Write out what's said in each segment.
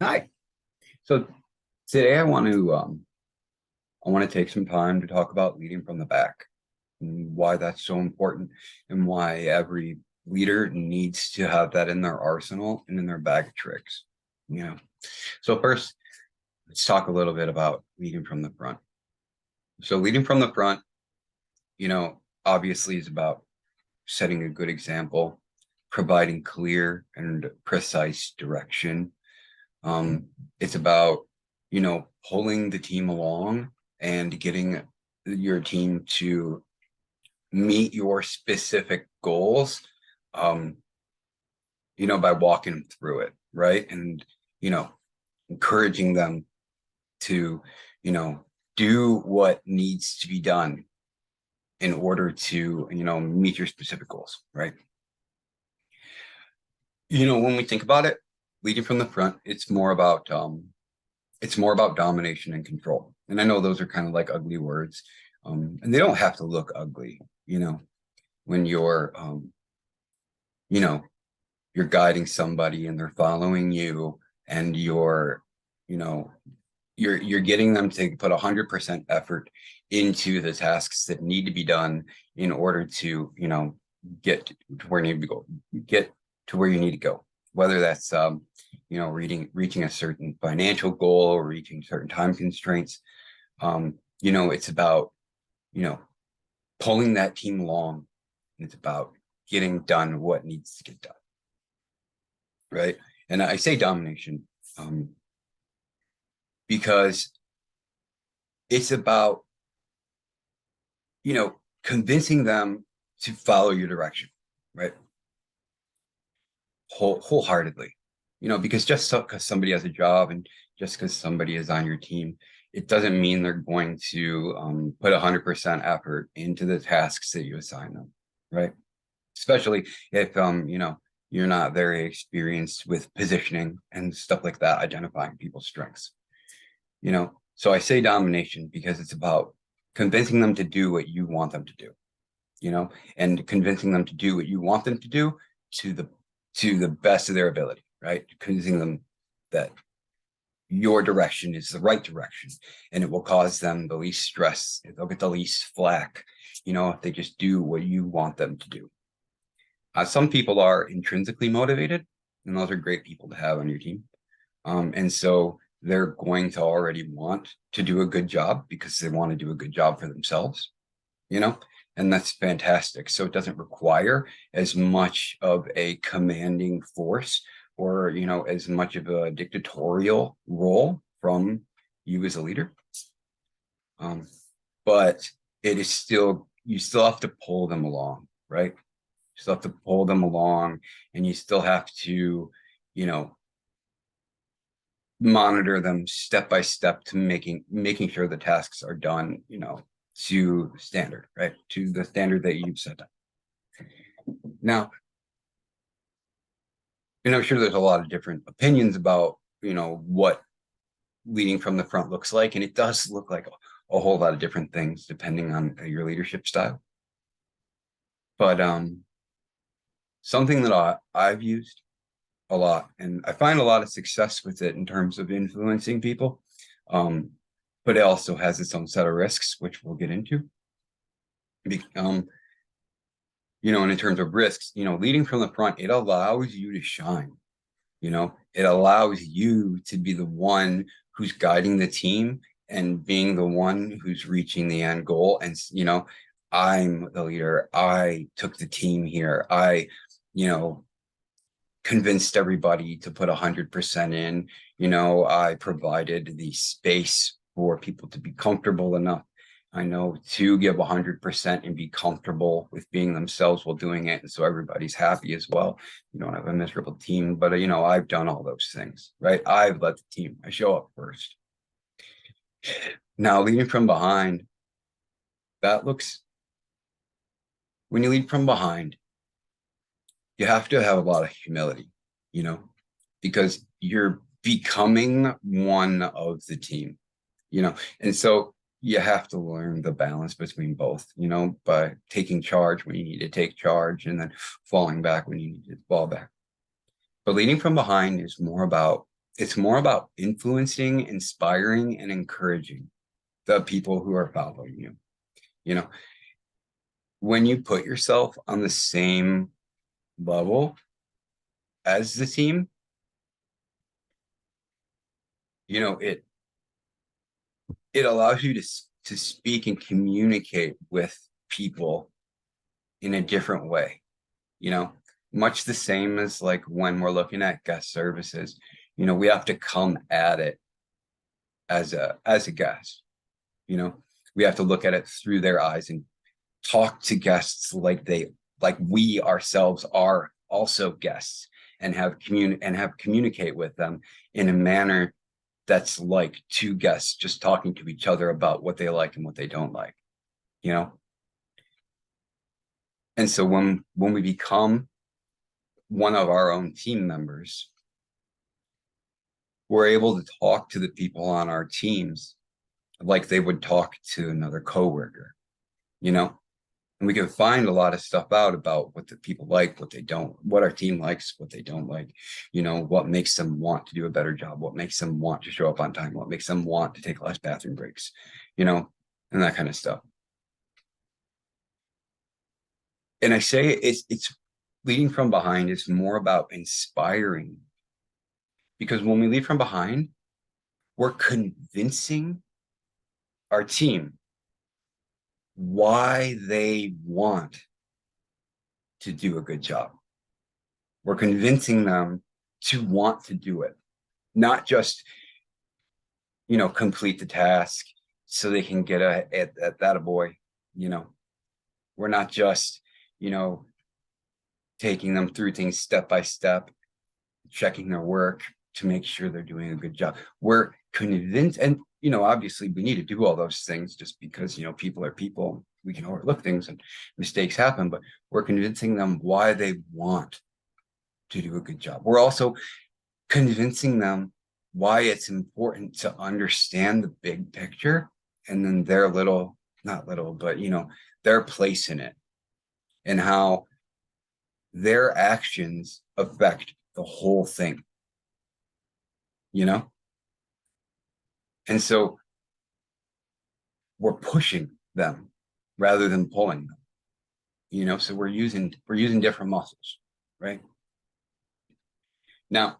Hi. So today I want to take some time to talk about leading from the back and why that's so important and why every leader needs to have that in their arsenal and in their bag of tricks. You know. So first, let's talk a little bit about leading from the front. So leading from the front, obviously is about setting a good example, providing clear and precise direction. It's about, pulling the team along and getting your team to meet your specific goals, um, by walking them through it, right? And, you know, encouraging them to, do what needs to be done in order to, meet your specific goals, right? When we think about it, leading from the front, it's more about domination and control. And I know those are kind of like ugly words, and they don't have to look ugly, when you know, you're guiding somebody and they're following you, and you know, you're getting them to put 100% effort into the tasks that need to be done in order to, get to where you need to go, get to where you need to go, whether that's reaching a certain financial goal or reaching certain time constraints. It's about, you know, pulling that team along. It's about getting done what needs to get done, right? And I say domination because it's about, convincing them to follow your direction, right? Wholeheartedly, because just because somebody has a job and just because somebody is on your team, it doesn't mean they're going to put 100% effort into the tasks that you assign them, right? Especially if you're not very experienced with positioning and stuff like that, identifying people's strengths. So I say domination because it's about convincing them to do what you want them to do, and convincing them to do what you want them to do to the best of their ability, right? Convincing them that your direction is the right direction, and it will cause them the least stress. They'll get the least flack, if they just do what you want them to do. Some people are intrinsically motivated, and those are great people to have on your team. And so they're going to already want to do a good job because they want to do a good job for themselves, and that's fantastic. So it doesn't require as much of a commanding force or, as much of a dictatorial role from you as a leader. But it is still, you still have to pull them along, right? You still have to pull them along, and you still have to, you know, monitor them step by step to making sure the tasks are done, to standard, right? To the standard that you've set up. Now, I'm sure there's a lot of different opinions about, what leading from the front looks like. And it does look like a whole lot of different things depending on your leadership style. But something that I've used a lot, and I find a lot of success with it in terms of influencing people. But it also has its own set of risks, which we'll get into. And in terms of risks, leading from the front, it allows you to shine. It allows you to be the one who's guiding the team and being the one who's reaching the end goal. And, I'm the leader. I took the team here. I, convinced everybody to put 100% in. I provided the space for people to be comfortable enough, I know, to give 100% and be comfortable with being themselves while doing it. And so everybody's happy as well. You don't have a miserable team, but I've done all those things, right? I've led the team. I show up first. Now, leading from behind, that looks, when you lead from behind, you have to have a lot of humility, because you're becoming one of the team, and so you have to learn the balance between both, by taking charge when you need to take charge and then falling back when you need to fall back. But leading from behind is more about It's more about influencing, inspiring, and encouraging the people who are following you. You know, when you put yourself on the same level as the team, it allows you to speak and communicate with people in a different way, you know, much the same as like when we're looking at guest services, we have to come at it as a guest, you know, we have to look at it through their eyes and talk to guests like we ourselves are also guests, and have communicate with them in a manner that's like two guests just talking to each other about what they like and what they don't like, you know. And so when we become one of our own team members, we're able to talk to the people on our teams like they would talk to another coworker, you know. And we can find a lot of stuff out about what the people like, what they don't, what our team likes, what they don't like, what makes them want to do a better job, what makes them want to show up on time, what makes them want to take less bathroom breaks, and that kind of stuff. And I say it's leading from behind is more about inspiring, because when we lead from behind, we're convincing our team why they want to do a good job. We're convincing them to want to do it, not just, complete the task so they can get at that a boy. We're not just, taking them through things step by step, checking their work to make sure they're doing a good job. We're convinced, and obviously we need to do all those things just because people are people. We can overlook things and mistakes happen, but we're convincing them why they want to do a good job. We're also convincing them why it's important to understand the big picture, and then their little, not little, but their place in it, and how their actions affect the whole thing, and so we're pushing them rather than pulling them, so we're using different muscles, right? Now,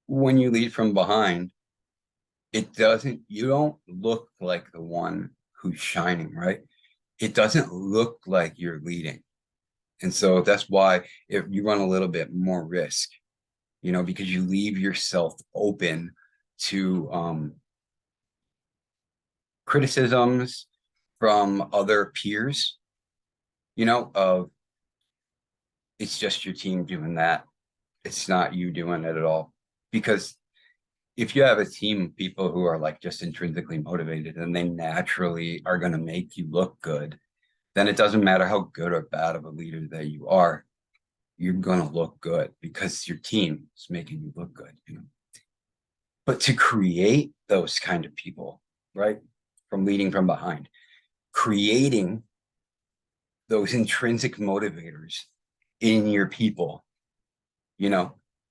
when you lead from behind, you don't look like the one who's shining, right? It doesn't look like you're leading. And so that's why if you run a little bit more risk, because you leave yourself open to criticisms from other peers, of it's just your team doing that. It's not you doing it at all. Because if you have a team of people who are like just intrinsically motivated and they naturally are going to make you look good, then it doesn't matter how good or bad of a leader that you are, you're going to look good because your team is making you look good, But to create those kind of people, right, from leading from behind, creating those intrinsic motivators in your people,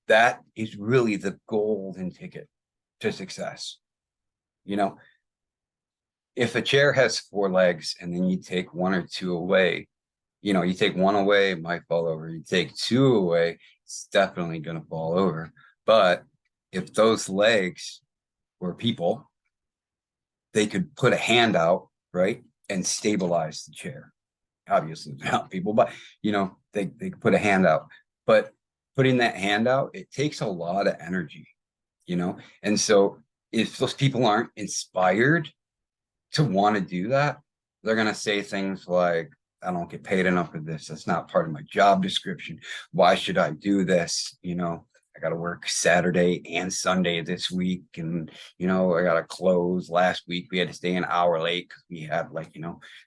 that is really the golden ticket to success. If a chair has 4 legs and then you take 1 or 2 away, you take 1 away, it might fall over. You take 2 away, it's definitely going to fall over. But if those legs were people, they could put a hand out, right, and stabilize the chair. Obviously, they're not people, but they could put a hand out. But putting that hand out, it takes a lot of energy, and so if those people aren't inspired to want to do that, they're going to say things like, I don't get paid enough for this. That's not part of my job description. Why should I do this? I got to work Saturday and Sunday this week. And, I got to close. Last week, we had to stay an hour late because we had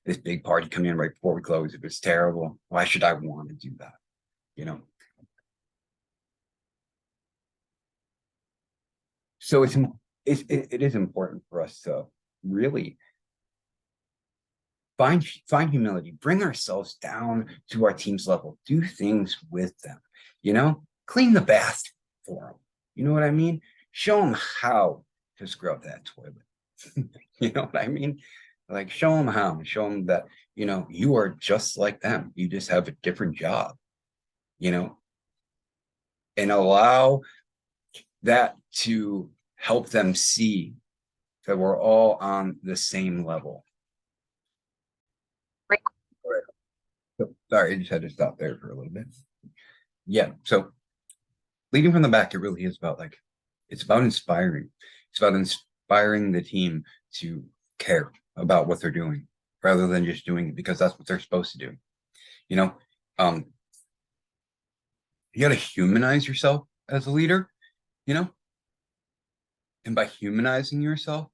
this big party come in right before we closed. It was terrible. Why should I want to do that? So it is important for us to really find humility, bring ourselves down to our team's level, do things with them, clean the bath for You know what I mean? Show them how to scrub that toilet. You know what I mean? Like show them how, show them that, you are just like them. You just have a different job, you know, and allow that to help them see that we're all on the same level. Right. So, sorry, I just had to stop there for a little bit. Yeah. So leading from the back, it really is about it's about inspiring. It's about inspiring the team to care about what they're doing rather than just doing it because that's what they're supposed to do. You know, um, you got to humanize yourself as a leader, you know, and by humanizing yourself,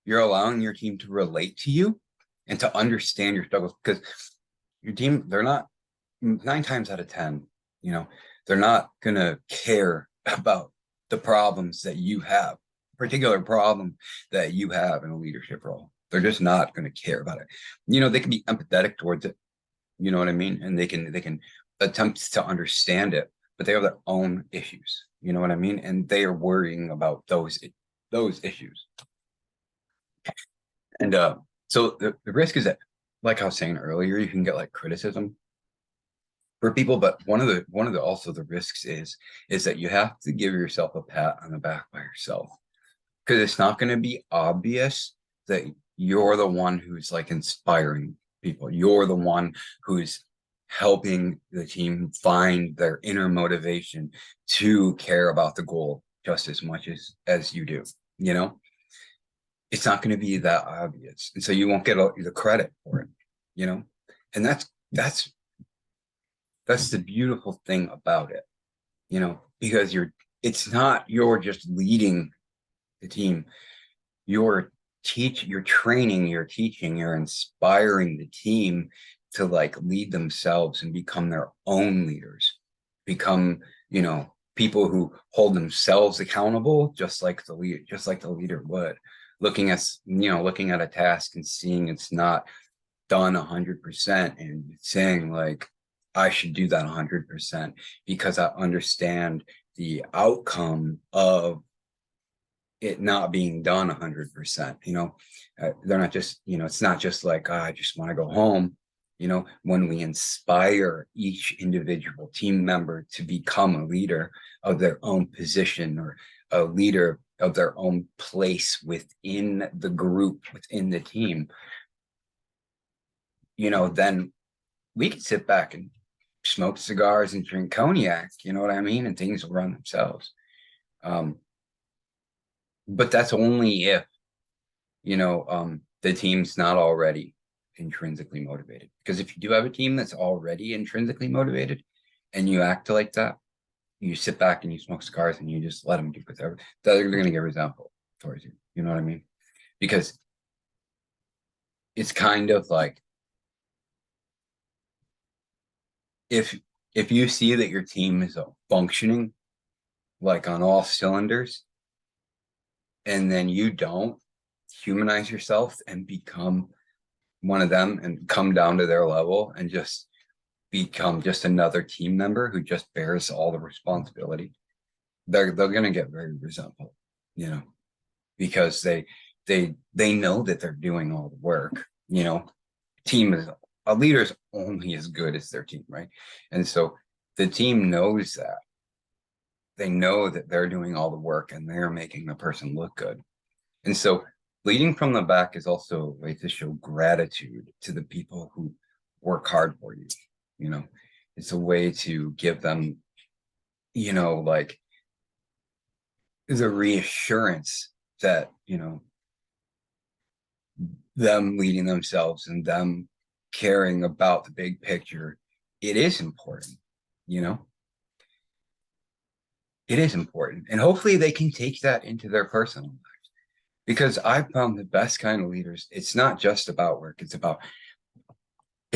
you're allowing your team to relate to you and to understand your struggles because your team, they're not 9 times out of 10, you know, they're not going to care about the problems that you have, particular problem that you have in a leadership role. They're just not going to care about it. They can be empathetic towards it. You know what I mean? And they can attempt to understand it, but they have their own issues. You know what I mean? And they are worrying about those issues. And so the risk is that, like I was saying earlier, you can get like criticism for people, but one of the also the risks is that you have to give yourself a pat on the back by yourself because it's not going to be obvious that you're the one who's like inspiring people. You're the one who's helping the team find their inner motivation to care about the goal just as much as you do. You know, it's not going to be that obvious, and so you won't get the credit for it. You know, and that's the beautiful thing about it. Because it's not you're just leading the team. You're you're training, you're teaching, you're inspiring the team to like lead themselves and become their own leaders, become, people who hold themselves accountable, just like the leader would. Looking at a task and seeing it's not done 100% and saying like, I should do that 100% because I understand the outcome of it not being done 100%. They're not just, it's not just like, I just want to go home. When we inspire each individual team member to become a leader of their own position or a leader of their own place within the group, within the team, then we can sit back and smoke cigars and drink cognac, you know what I mean? And things will run themselves. But that's only if, the team's not already intrinsically motivated. Because if you do have a team that's already intrinsically motivated and you act like that, you sit back and you smoke cigars and you just let them do whatever, they're going to get resentful towards you. You know what I mean? Because it's kind of like, if you see that your team is functioning like on all cylinders, and then you don't humanize yourself and become one of them and come down to their level and just become just another team member who just bears all the responsibility, they're going to get very resentful, because they know that they're doing all the work. Team is a leader's only as good as their team, right? And so the team knows that. They know that they're doing all the work and they're making the person look good. And so leading from the back is also a way to show gratitude to the people who work hard for you. It's a way to give them, like the reassurance that, them leading themselves and them caring about the big picture, it is important, it is important. And hopefully they can take that into their personal lives. Because I've found the best kind of leaders, it's not just about work, it's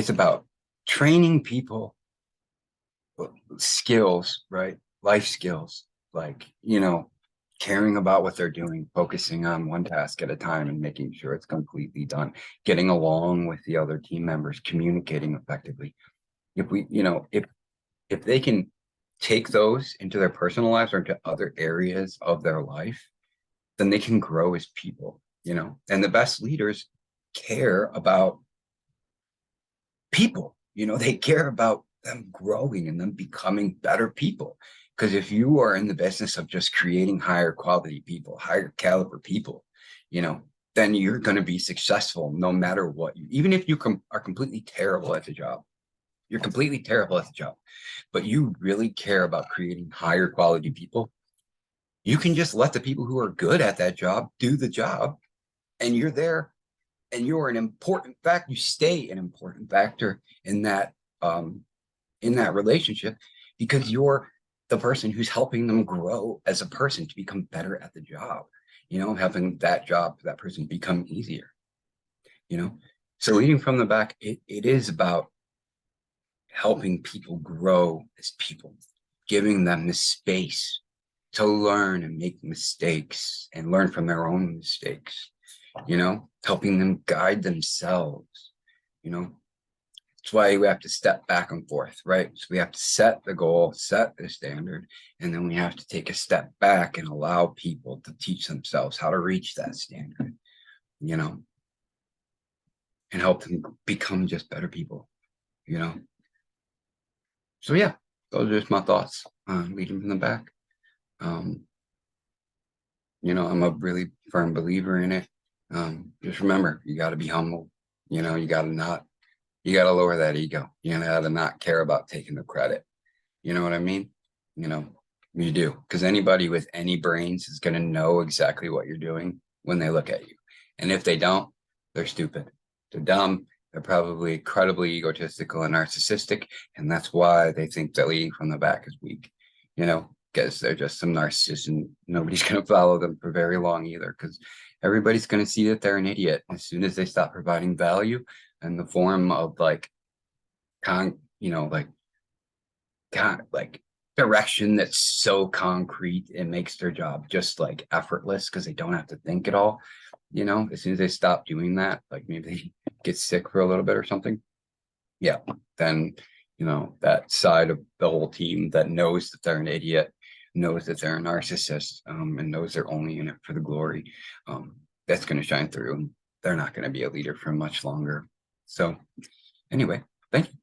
about training people skills, right? Life skills, like, caring about what they're doing, focusing on one task at a time and making sure it's completely done, getting along with the other team members, communicating effectively. If we, if they can take those into their personal lives or into other areas of their life, then they can grow as people, you know, and the best leaders care about people, you know, they care about them growing and them becoming better people. Because if you are in the business of just creating higher quality people, higher caliber people, you know, then you're going to be successful no matter what you, even if you are completely terrible at the job, you're completely terrible at the job, but you really care about creating higher quality people. You can just let the people who are good at that job do the job, and you're there, and you're an important fact. You stay an important factor um, in that relationship, because you're the person who's helping them grow as a person to become better at the job. You know, having that job, that person become easier. You know, so leading from the back, it is about helping people grow as people, giving them the space to learn and make mistakes and learn from their own mistakes, you know, helping them guide themselves, you know. That's why we have to step back and forth, right? So we have to set the goal, set the standard, and then we have to take a step back and allow people to teach themselves how to reach that standard, you know, and help them become just better people, you know. So yeah, those are just my thoughts on leading from the back. Um, you know, I'm a really firm believer in it. Just remember, you got to be humble. You know, you got to lower that ego. You got to not care about taking the credit. You know what I mean? You know, you do, because anybody with any brains is going to know exactly what you're doing when they look at you. And if they don't, they're stupid. They're dumb. They're probably incredibly egotistical and narcissistic. And that's why they think that leading from the back is weak, you know, because they're just some narcissists, and nobody's going to follow them for very long either, because everybody's going to see that they're an idiot as soon as they stop providing value in the form of like, you know, like, kind of like direction that's so concrete, it makes their job just like effortless because they don't have to think at all. You know, as soon as they stop doing that, like maybe they get sick for a little bit or something, yeah, then, you know, that side of the whole team that knows that they're an idiot, knows that they're a narcissist, and knows they're only in it for the glory, that's going to shine through, and they're not going to be a leader for much longer. So anyway, thank you.